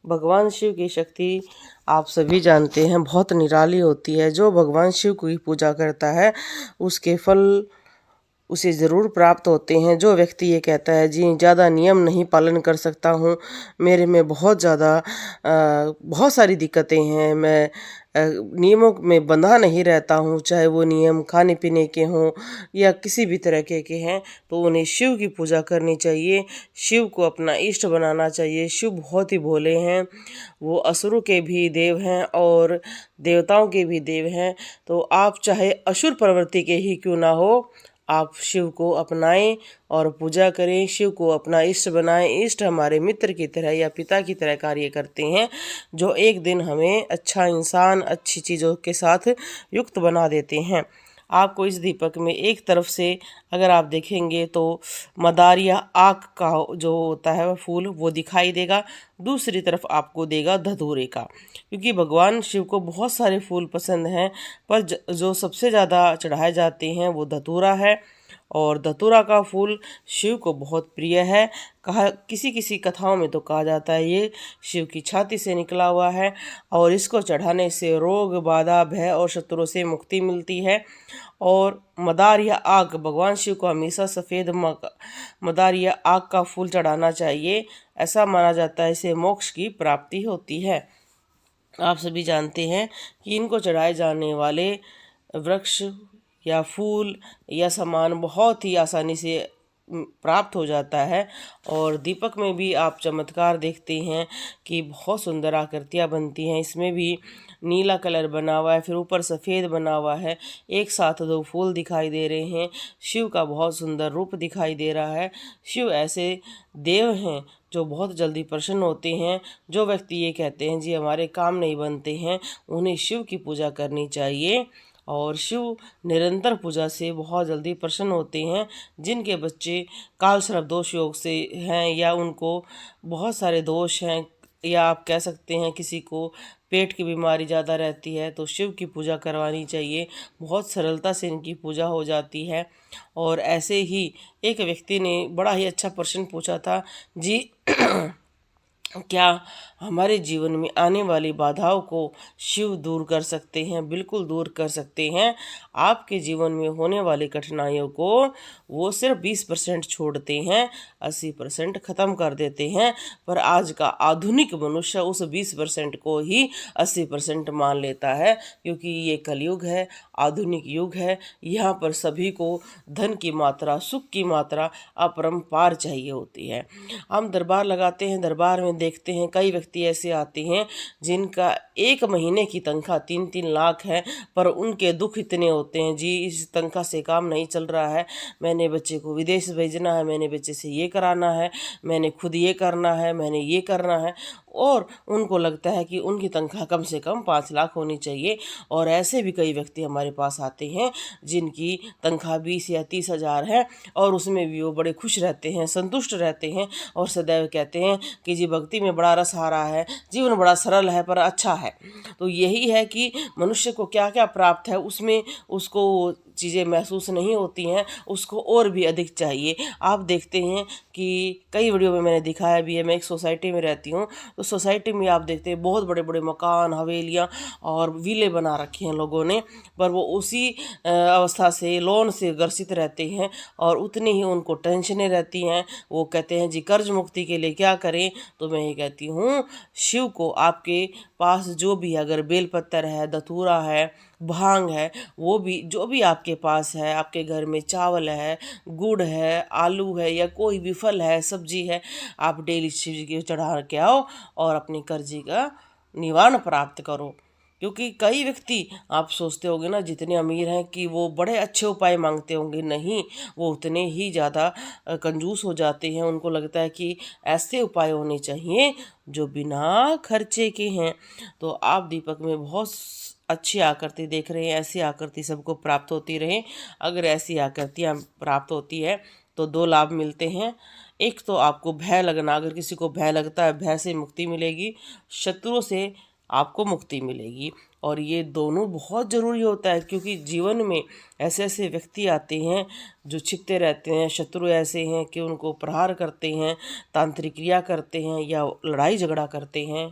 भगवान शिव की शक्ति आप सभी जानते हैं, बहुत निराली होती है। जो भगवान शिव की पूजा करता है उसके फल उसे ज़रूर प्राप्त होते हैं। जो व्यक्ति ये कहता है जी ज़्यादा नियम नहीं पालन कर सकता हूँ, मेरे में बहुत सारी दिक्कतें हैं, मैं नियमों में बंधा नहीं रहता हूँ, चाहे वो नियम खाने पीने के हों या किसी भी तरह के हैं, तो उन्हें शिव की पूजा करनी चाहिए, शिव को अपना इष्ट बनाना चाहिए। शिव बहुत ही भोले हैं, वो असुरों के भी देव हैं और देवताओं के भी देव हैं। तो आप चाहे असुर प्रवृत्ति के ही क्यों ना हो, आप शिव को अपनाएं और पूजा करें, शिव को अपना इष्ट बनाएं। इष्ट हमारे मित्र की तरह या पिता की तरह कार्य करते हैं, जो एक दिन हमें अच्छा इंसान, अच्छी चीज़ों के साथ युक्त बना देते हैं। आपको इस दीपक में एक तरफ से अगर आप देखेंगे तो मदार या आक का जो होता है वह फूल वो दिखाई देगा, दूसरी तरफ आपको देगा धतूरे का, क्योंकि भगवान शिव को बहुत सारे फूल पसंद हैं, पर जो सबसे ज़्यादा चढ़ाए जाते हैं वो धतूरा है। और धतूरा का फूल शिव को बहुत प्रिय है। किसी किसी कथाओं में तो कहा जाता है ये शिव की छाती से निकला हुआ है और इसको चढ़ाने से रोग, बाधा, भय और शत्रुओं से मुक्ति मिलती है। और मदार या आग, भगवान शिव को हमेशा सफ़ेद मदार या आग का फूल चढ़ाना चाहिए। ऐसा माना जाता है इससे मोक्ष की प्राप्ति होती है। आप सभी जानते हैं कि इनको चढ़ाए जाने वाले वृक्ष या फूल या सामान बहुत ही आसानी से प्राप्त हो जाता है। और दीपक में भी आप चमत्कार देखते हैं कि बहुत सुंदर आकृतियाँ बनती हैं। इसमें भी नीला कलर बना हुआ है, फिर ऊपर सफ़ेद बना हुआ है, एक साथ दो फूल दिखाई दे रहे हैं। शिव का बहुत सुंदर रूप दिखाई दे रहा है। शिव ऐसे देव हैं जो बहुत जल्दी प्रसन्न होते हैं। जो व्यक्ति ये कहते हैं जी हमारे काम नहीं बनते हैं, उन्हें शिव की पूजा करनी चाहिए और शिव निरंतर पूजा से बहुत जल्दी प्रसन्न होते हैं। जिनके बच्चे काल सर्प दोष योग से हैं या उनको बहुत सारे दोष हैं, या आप कह सकते हैं किसी को पेट की बीमारी ज़्यादा रहती है, तो शिव की पूजा करवानी चाहिए। बहुत सरलता से इनकी पूजा हो जाती है। और ऐसे ही एक व्यक्ति ने बड़ा ही अच्छा प्रश्न पूछा था जी क्या हमारे जीवन में आने वाली बाधाओं को शिव दूर कर सकते हैं? बिल्कुल दूर कर सकते हैं। आपके जीवन में होने वाली कठिनाइयों को वो सिर्फ 20% छोड़ते हैं, 80% ख़त्म कर देते हैं। पर आज का आधुनिक मनुष्य उस 20% को ही 80% मान लेता है, क्योंकि ये कलयुग है, आधुनिक युग है। यहाँ पर सभी को धन की मात्रा, सुख की मात्रा अपरंपार चाहिए होती है। हम दरबार लगाते हैं, दरबार में देखते हैं कई व्यक्ति ऐसे आते हैं जिनका एक महीने की तनख्वाह 3-3 लाख है, पर उनके दुख इतने होते हैं जी इस तनख्वाह से काम नहीं चल रहा है, मैंने बच्चे को विदेश भेजना है, मैंने बच्चे से ये कराना है, मैंने खुद ये करना है, मैंने ये करना है। और उनको लगता है कि उनकी तनख्वाह कम से कम 5 लाख होनी चाहिए। और ऐसे भी कई व्यक्ति हमारे पास आते हैं जिनकी तनख्वाह 20 या 30 हज़ार है और उसमें भी वो बड़े खुश रहते हैं, संतुष्ट रहते हैं और सदैव कहते हैं कि जी भक्ति में बड़ा रस आ रहा है, जीवन बड़ा सरल है पर अच्छा है। तो यही है कि मनुष्य को क्या क्या प्राप्त है उसमें उसको चीज़ें महसूस नहीं होती हैं, उसको और भी अधिक चाहिए। आप देखते हैं कि कई वीडियो में मैंने दिखाया भी है, मैं एक सोसाइटी में रहती हूँ, तो सोसाइटी में आप देखते हैं बहुत बड़े बड़े मकान, हवेलियाँ और विले बना रखे हैं लोगों ने, पर वो उसी अवस्था से, लोन से ग्रसित रहते हैं और उतनी ही उनको टेंशनें रहती हैं। वो कहते हैं जी कर्ज मुक्ति के लिए क्या करें? तो मैं ये कहती हूँ शिव को आपके पास जो भी अगर बेलपत्र है, धतूरा है, भांग है, वो भी जो भी आपके पास है, आपके घर में चावल है, गुड़ है, आलू है या कोई भी फल है, सब्जी है, आप डेली शिव जी के चढ़ा के आओ और अपने कर्जे का निवारण प्राप्त करो। क्योंकि कई व्यक्ति आप सोचते होंगे ना जितने अमीर हैं कि वो बड़े अच्छे उपाय मांगते होंगे, नहीं, वो उतने ही ज़्यादा कंजूस हो जाते हैं। उनको लगता है कि ऐसे उपाय होने चाहिए जो बिना खर्चे के हैं। तो आप दीपक में बहुत अच्छी आकृति देख रहे हैं, ऐसी आकृति सबको प्राप्त होती रहे। अगर ऐसी आकृतियाँ प्राप्त होती है तो 2 लाभ मिलते हैं। एक तो आपको भय लगना, अगर किसी को भय लगता है, भय से मुक्ति मिलेगी, शत्रुओं से आपको मुक्ति मिलेगी। और ये दोनों बहुत ज़रूरी होता है, क्योंकि जीवन में ऐसे ऐसे व्यक्ति आते हैं जो छिपते रहते हैं। शत्रु ऐसे हैं कि उनको प्रहार करते हैं, तांत्रिक क्रिया करते हैं या लड़ाई झगड़ा करते हैं।